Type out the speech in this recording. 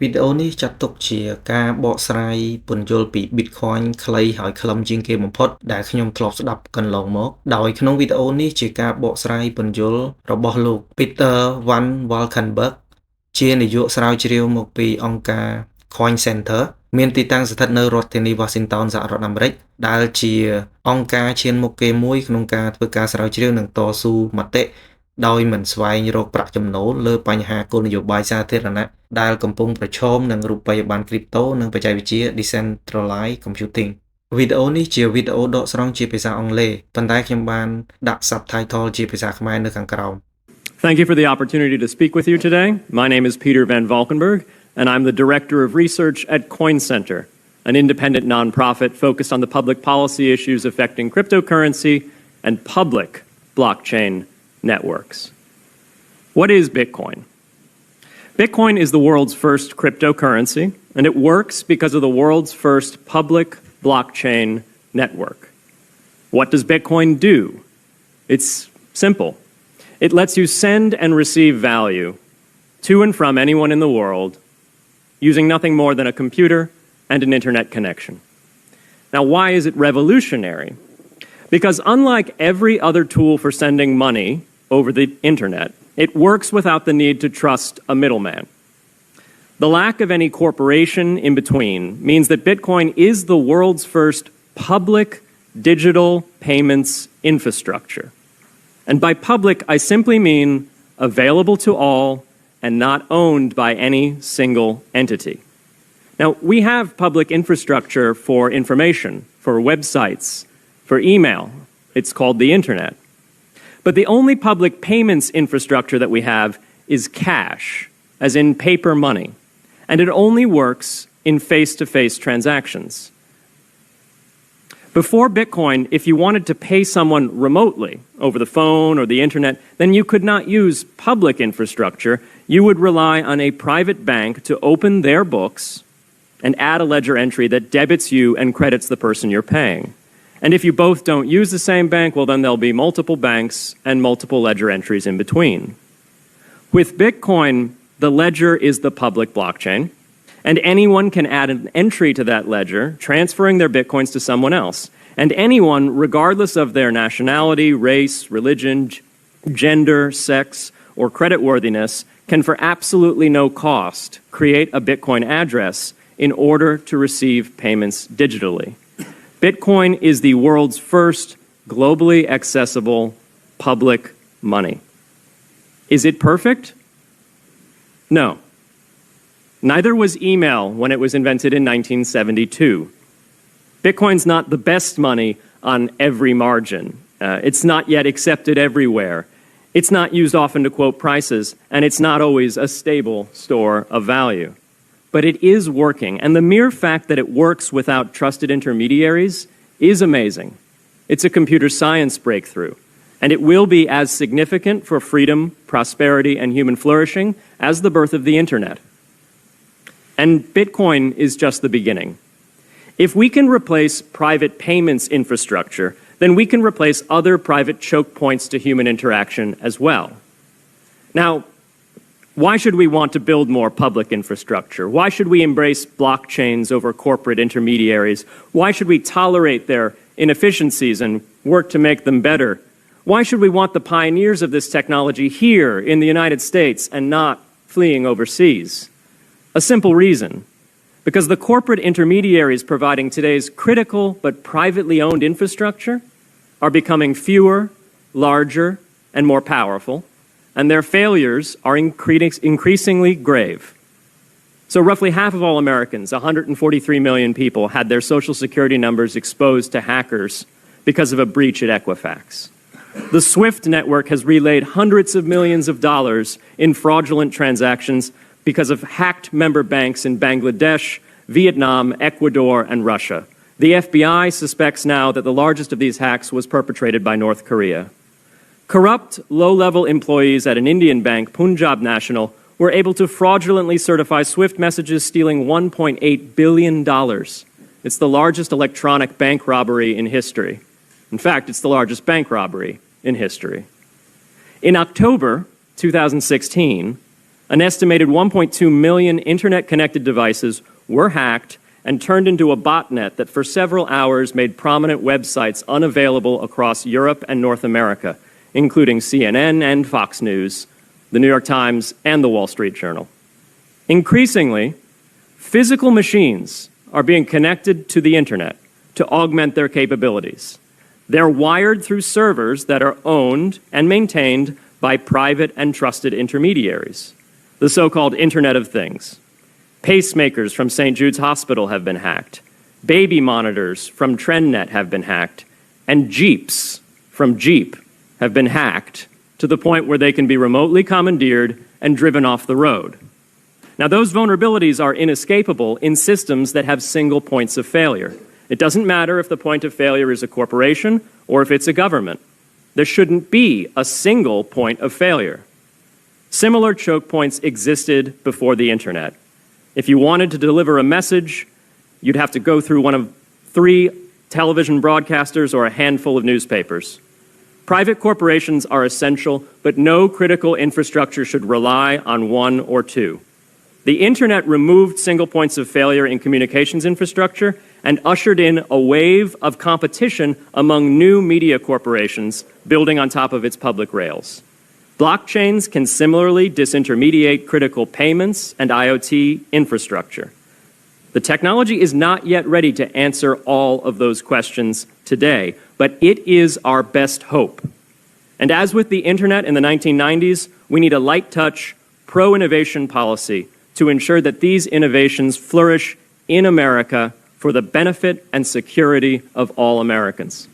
វីដេអូនេះចាត់ទុកជាការបកស្រាយពន្យល់ពី Bitcoin ខ្លីហើយខ្លឹមជាងគេបំផុតដែលខ្ញុំធ្លាប់ស្ដាប់កន្លងមកដោយក្នុងវីដេអូនេះជាការបកស្រាយពន្យល់របស់លោក Peter Van Valkenburgh ជានាយកស្រាវជ្រាវមកពីអង្គការ Coin Center មានទីតាំងស្ថិតនៅរដ្ឋធានី Washington សហរដ្ឋអាមេរិកដែលជាអង្គការឈានមុខគេមួយក្នុងការធ្វើការស្រាវជ្រាវនិងតស៊ូមតិដោយមិនស្វែងរកប្រាក់ចំណូលលើបញ្ហាគោលនយោបាយសាធារណៈដែលកំពុងប្រឈមនឹងរូបិយប័ណ្ណគ្រីបតូនិងបច្ចេកវិទ្យា Decentralized Computing វីដេអូនេះជាវីដេអូដកស្រង់ជាភាសាអង់គ្លេសប៉ុន្តែខ្ញុំបានដាក់ subtitle ជាភាសាខ្មែរនៅខាងក្រោម Thank you for the opportunity to speak with you today. My name is Peter Van Valkenburgh, and I'm the Director of Research at Coin Center, an independent nonprofit focused on the public policy issues affecting cryptocurrency and public blockchain networks. What is Bitcoin? Bitcoin is the world's first cryptocurrency, and it works because of the world's first public blockchain network. What does Bitcoin do? It's simple. It lets you send and receive value to and from anyone in the world using nothing more than a computer and an internet connection. Now, why is it revolutionary? Because unlike every other tool for sending money over the internet, it works without the need to trust a middleman. The lack of any corporation in between means that Bitcoin is the world's first public digital payments infrastructure. And by public, I simply mean available to all and not owned by any single entity. Now, we have public infrastructure for information, for websites, for email. It's called the internet. But the only public payments infrastructure that we have is cash, as in paper money. And it only works in face-to-face transactions. Before Bitcoin, if you wanted to pay someone remotely over the phone or the internet, then you could not use public infrastructure. You would rely on a private bank to open their books and add a ledger entry that debits you and credits the person you're paying. And if you both don't use the same bank, well, then there'll be multiple banks and multiple ledger entries in between. With Bitcoin, the ledger is the public blockchain, and anyone can add an entry to that ledger, transferring their Bitcoins to someone else. And anyone, regardless of their nationality, race, religion, gender, sex, or creditworthiness, can for absolutely no cost create a Bitcoin address in order to receive payments digitally. Bitcoin is the world's first globally accessible public money. Is it perfect? No. Neither was email when it was invented in 1972. Bitcoin's not the best money on every margin. It's not yet accepted everywhere. It's not used often to quote prices, and it's not always a stable store of value. But it is working, and the mere fact that it works without trusted intermediaries is amazing. It's a computer science breakthrough, and it will be as significant for freedom, prosperity, and human flourishing as the birth of the internet. And Bitcoin is just the beginning. If we can replace private payments infrastructure, then we can replace other private choke points to human interaction as well. Now, why should we want to build more public infrastructure? Why should we embrace blockchains over corporate intermediaries? Why should we tolerate their inefficiencies and work to make them better? Why should we want the pioneers of this technology here in the United States and not fleeing overseas? A simple reason. Because the corporate intermediaries providing today's critical but privately owned infrastructure are becoming fewer, larger, and more powerful, and their failures are increasingly grave. So roughly half of all Americans, 143 million people, had their Social Security numbers exposed to hackers because of a breach at Equifax. The SWIFT network has relayed hundreds of millions of dollars in fraudulent transactions because of hacked member banks in Bangladesh, Vietnam, Ecuador, and Russia. The FBI suspects now that the largest of these hacks was perpetrated by North Korea. Corrupt, low-level employees at an Indian bank, Punjab National, were able to fraudulently certify SWIFT messages stealing $1.8 billion. It's the largest electronic bank robbery in history. In fact, it's the largest bank robbery in history. In October 2016, An estimated 1.2 million internet-connected devices were hacked and turned into a botnet that for several hours made prominent websites unavailable across Europe and North America, including CNN and Fox News, the New York Times, and the Wall Street Journal. Increasingly, physical machines are being connected to the internet to augment their capabilities. They're wired through servers that are owned and maintained by private and trusted intermediaries, the so-called Internet of Things. Pacemakers from St. Jude's Hospital have been hacked. Baby monitors from TrendNet have been hacked. And Jeeps from Jeep have been hacked to the point where they can be remotely commandeered and driven off the road. Now, those vulnerabilities are inescapable in systems that have single points of failure. It doesn't matter if the point of failure is a corporation or if it's a government. There shouldn't be a single point of failure. Similar choke points existed before the internet. If you wanted to deliver a message, you'd have to go through one of 3 television broadcasters or a handful of newspapers. Private corporations are essential, but no critical infrastructure should rely on 1 or 2. The internet removed single points of failure in communications infrastructure and ushered in a wave of competition among new media corporations building on top of its public rails. Blockchains can similarly disintermediate critical payments and IoT infrastructure. The technology is not yet ready to answer all of those questions today, but it is our best hope. And as with the internet in the 1990s, we need a light-touch, pro-innovation policy to ensure that these innovations flourish in America for the benefit and security of all Americans.